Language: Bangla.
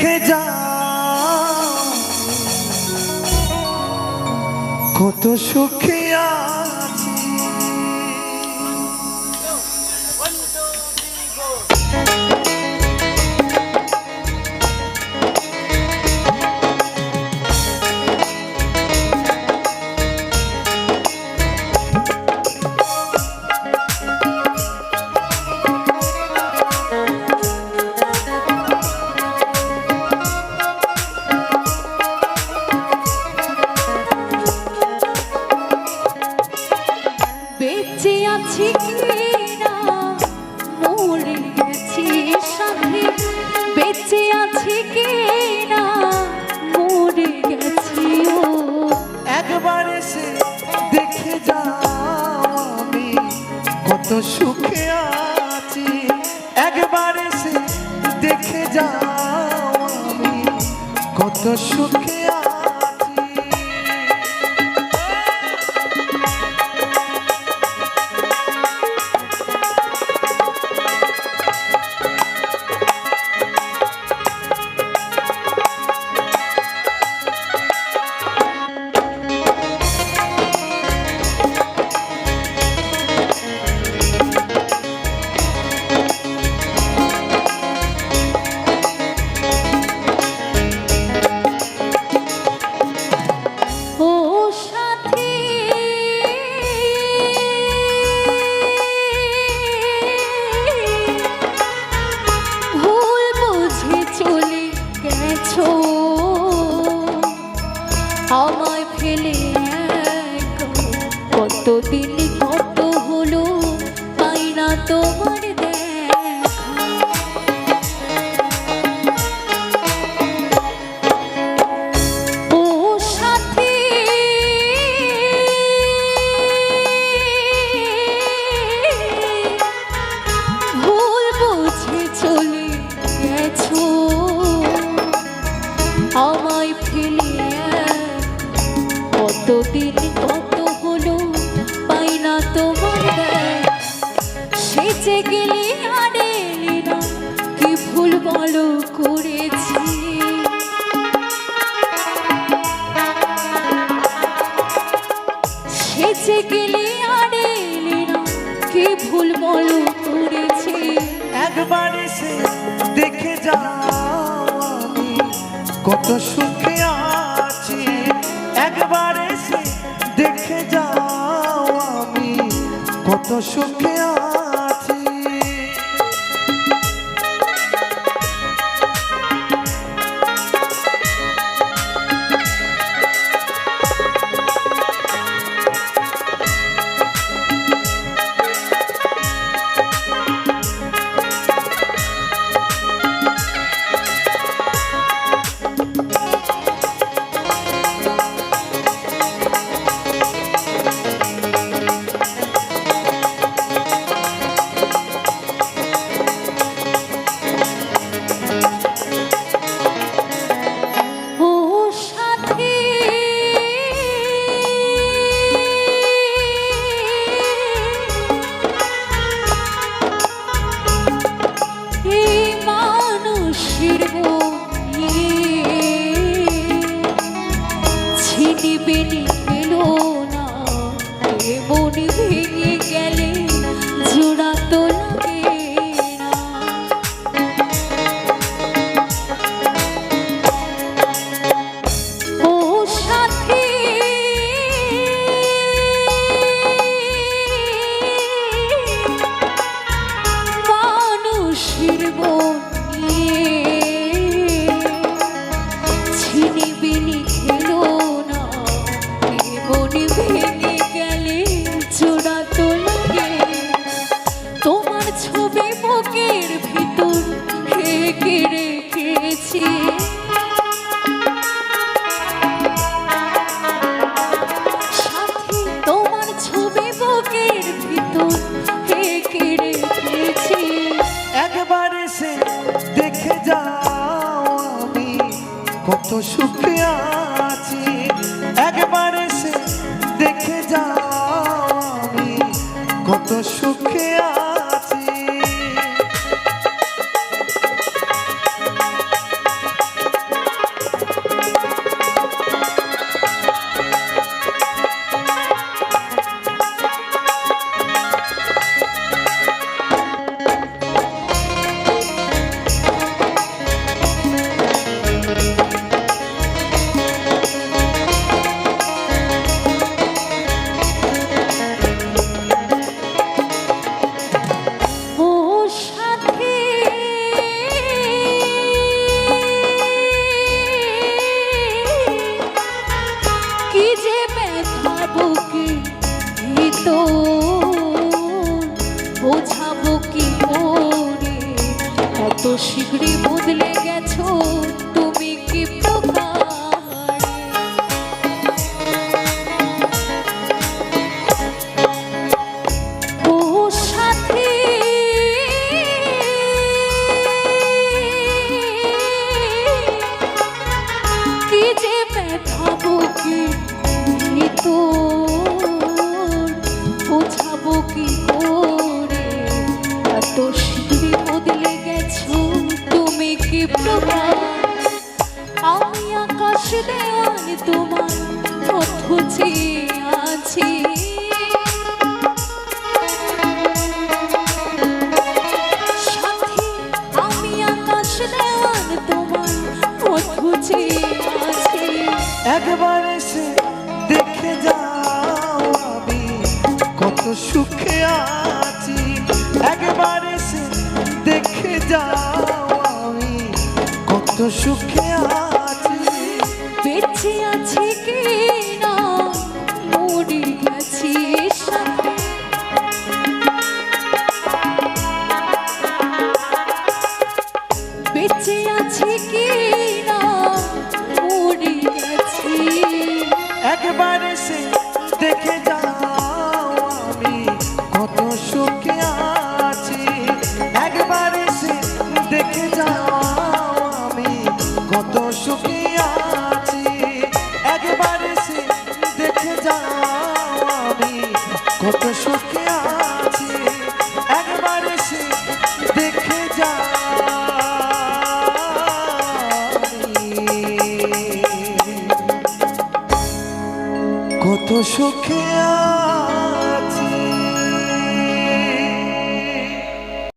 দেখে যা কত সুখে আছি। বেঁচে আছি কিনা মরে গেছি সাথে, বেঁচে আছি কিনা মরে গেছি ও একবার এসে দেখে যাও আমি কত সুখে আছি। একবার এসে দেখে যাও আমি কত সুখে আছি। আমায় ফেলে কতদিন কত হলো পাই না তোমার দেখা। ও সাথী ভুল বুঝে চলে গেছো, আমায় ফেলে কতদিন কত হলো পাই না তোমার দেখা। সেচে গেলে আর এলি না, কি ভুল বলো করেছি। সেচে গেলে আর এলি না, কি ভুল বলো করেছি। একবার এসে দেখে যাও আমি কত সুখে আছি। একবার এসে দেখে যাও আমি কত সুখে আছি। ভেঙে গেলে জোড়া তো লাগে না। ও সাথী মানুষের মন ছিনি বিনি খেলো না, মন ভেঙে গেলে জোড়া তো লাগে। তোমার ছবি বুকের ভিতর ঢেকে রেখেছি, সাথী তোমার ছবি বুকের ভিতর ঢেকে রেখেছি। একবার এসে দেখে যাও আমি কত সুখে আছি। একবার এসে দেখে যাও আমি কত সুখে আছি। ও সাথী কি যে ব্যথা বুকে তো বোঝাবো কি করে এত শীঘ্রই বদলে গেছো তুমি কি প্রকারে ও সাথী কি যে ব্যথা বুকে তো বোঝাবো কি করে এত শীঘ্রই বদলে গেছো তুমি কি প্রকার আমি আকাশ দেওয়াল তোমার পথ চেয়ে আছি সাথী আমি আকাশ দেওয়াল তোমার পথ চেয়ে আছি একবার এসে দেখে যাও আমি কত সুখে আছি একবার এসে দেখে যাও আমি কত সুখে আছি বেঁচে আছি কি না মরে গেছি সাথী বেঁচে আছি কি না মরে গেছি একবার এসে দেখে যাও আমি কত সুখে আছি একবার এসে দেখে যাও আমি কত সুখে আছি একবার এসে দেখে যাও আমি কত সুখে আছি একবার এসে দেখে যাও কত সুখে